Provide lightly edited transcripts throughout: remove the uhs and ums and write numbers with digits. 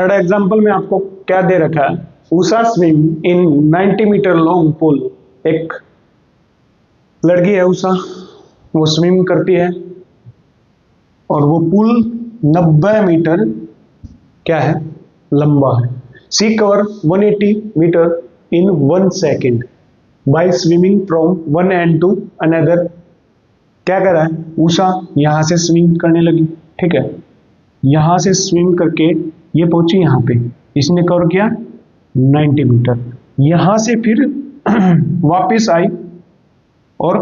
Third example में आपको क्या दे रखा है, Usha swim in 90 metre long pool. एक लड़की है उषा, वो स्विम करती है और वो पुल 90 मीटर क्या है, लंबा है। C cover 180 metre in 1 second by swimming from one end to another. क्या कर रहा है, उषा यहां से स्विम करने लगी, ठीक है, यहां से स्विम करके ये पहुंची यहाँ पे, इसने कवर किया 90 मीटर, यहां से फिर वापस आई और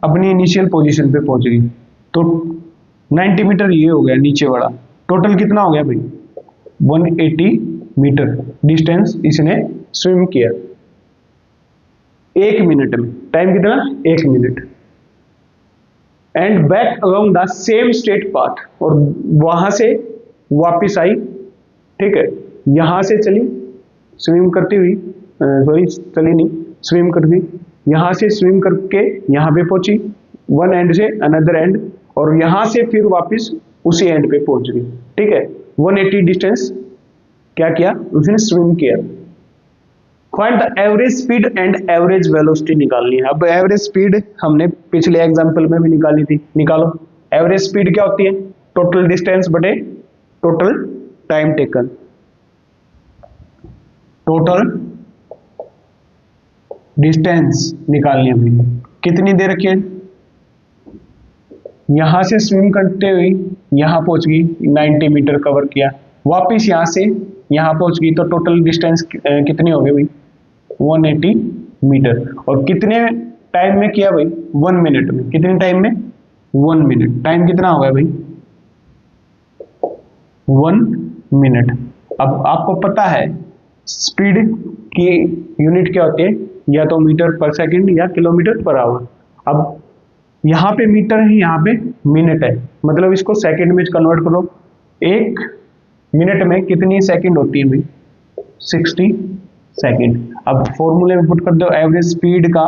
अपनी इनिशियल पोजीशन पे पहुंच गई। तो 90 मीटर ये हो गया नीचे वाला, टोटल कितना हो गया भाई, 180 मीटर डिस्टेंस इसने स्विम किया 1 मिनट में। टाइम कितना, 1 minute. And back along the same straight path, और वहां से वापिस आई, ठीक है, यहां से चली स्विम करती हुई, सॉरी चली नहीं, स्विम करती, यहां से स्विम करके यहां पे पहुंची वन एंड से अनदर एंड, और यहां से फिर वापस उसी एंड पे पहुंच गई, ठीक है। 180 डिस्टेंस क्या किया उसने, स्विम किया। Find the average speed and average velocity निकालनी है। अब एवरेज स्पीड हमने पिछले एग्जांपल में भी निकाली थी, निकालो। एवरेज स्पीड क्या होती है, टोटल डिस्टेंस बटे total time taken. Total distance निकालनी है भाई, कितनी दे रखी है, यहां से स्विम करते हुए यहां पहुंच गई, 90 मीटर कवर किया, वापिस यहां से यहां पहुंच गई, तो टोटल डिस्टेंस कितनी हो गई भाई, 180 मीटर। और कितने टाइम में किया भाई, 1 मिनट में। कितने टाइम में, 1 मिनट। टाइम कितना हो गया भाई, 1 मिनट। अब आपको पता है स्पीड की यूनिट क्या होती है, या तो मीटर पर सेकंड या किलोमीटर पर आवर। अब यहां पे मीटर है, यहां पे मिनट है, मतलब इसको सेकंड में कन्वर्ट करो। 1 मिनट में कितनी सेकंड होती है भाई, 60 सेकंड। अब फॉर्मूले में पुट कर दो, एवरेज स्पीड का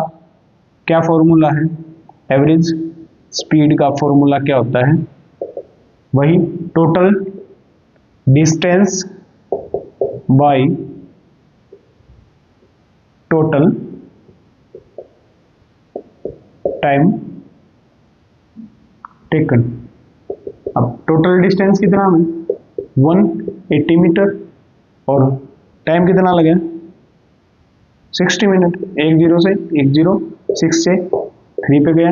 क्या फॉर्मूला है, एवरेज स्पीड का फॉर्मूला क्या होता है, वही total distance by total time taken. अब टोटल डिस्टेंस कितना है, 180 मीटर, और टाइम कितना लगे, 60 मिनट। 10 से 6 से 3 पे गया,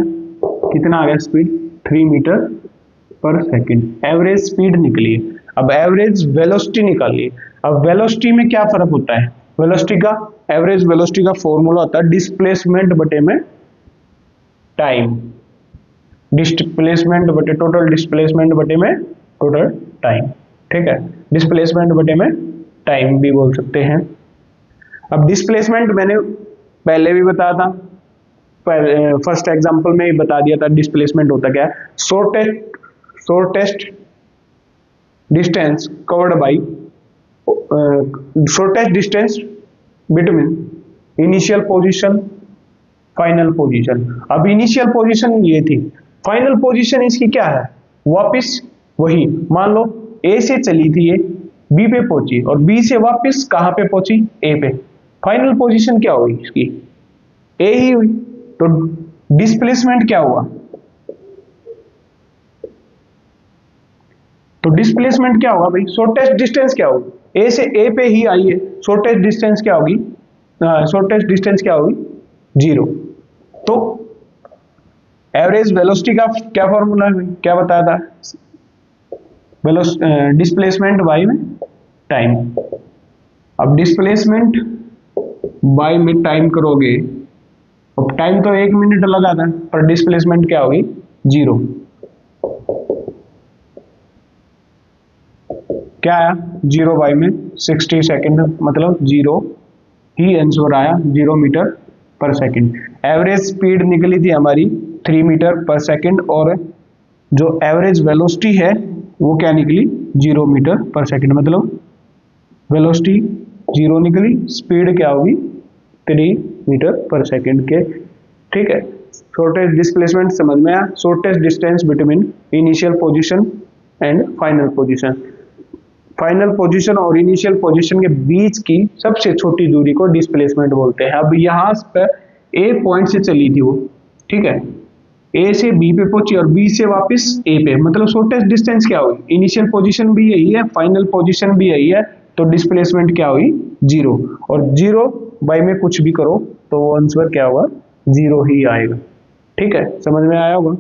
कितना आ गया स्पीड, 3 मीटर पर सेकंड। एवरेज स्पीड निकली। अब एवरेज वेलोसिटी निकालिए। अब वेलोसिटी में क्या फर्क होता है, वेलोसिटी का, एवरेज वेलोसिटी का फॉर्मूला होता है डिस्प्लेसमेंट बटे में टाइम। डिस्प्लेसमेंट बटे टोटल डिस्प्लेसमेंट बटे में टोटल टाइम, ठीक है। डिस्प्लेसमेंट बटे में टाइम भी बोल सकते हैं। अब डिस्प्लेसमेंट मैंने पहले भी बताया था, फर्स्ट एग्जांपल में ही बता दिया था डिस्प्लेसमेंट होता क्या है, shortest distance covered by shortest distance between initial position final position. अब इनिशियल पोजीशन ये थी, फाइनल पोजीशन इसकी क्या है, वापस वही, मान लो ए से चली थी ये, बी पे पहुंची, और बी से वापस कहां पे पहुंची, ए पे। फाइनल पोजीशन क्या हुई इसकी, ए ही हुई। तो डिस्प्लेसमेंट क्या हुआ, तो डिस्प्लेसमेंट क्या होगा भाई, शॉर्टेस्ट डिस्टेंस क्या होगी, ए से ए पे ही आई है, शॉर्टेस्ट डिस्टेंस क्या होगी, शॉर्टेस्ट डिस्टेंस क्या होगी, 0। तो एवरेज वेलोसिटी का क्या फॉर्मूला है, क्या बताया था, डिस्प्लेसमेंट बाय में टाइम। अब डिस्प्लेसमेंट बाय में टाइम करोगे, अब टाइम तो 1 मिनट लगा था, पर डिस्प्लेसमेंट क्या होगी, 0। क्या आया, 0 बाय में 60 सेकेंड, मतलब 0 ही आंसर आया, 0 मीटर पर सेकेंड। एवरेज स्पीड निकली थी हमारी 3 मीटर पर सेकेंड, और जो एवरेज वेलोसिटी है वो क्या निकली, 0 मीटर पर सेकेंड। मतलब वेलोसिटी 0 निकली, स्पीड क्या होगी, 3 मीटर पर सेकेंड के, ठीक है। शॉर्टेस्ट डिस्प्लेसमेंट समझ में आया, shortest distance between initial position and final position. Final position और इनिशियल पोजीशन के बीच की सबसे छोटी दूरी को डिस्प्लेसमेंट बोलते हैं। अब यहाँ पर ए पॉइंट से चली थी वो, ठीक है, ए से बी पे पहुंची और बी से वापस ए पे, मतलब शॉर्टेस्ट डिस्टेंस क्या हुई, इनिशियल पोजीशन भी यही है, फाइनल पोजीशन भी यही है, तो डिस्प्लेसमेंट क्या हुई, 0। और 0 बाई में कुछ भी करो तो आंसर क्या होगा, 0 ही आएगा। ठीक है, समझ में आया होगा।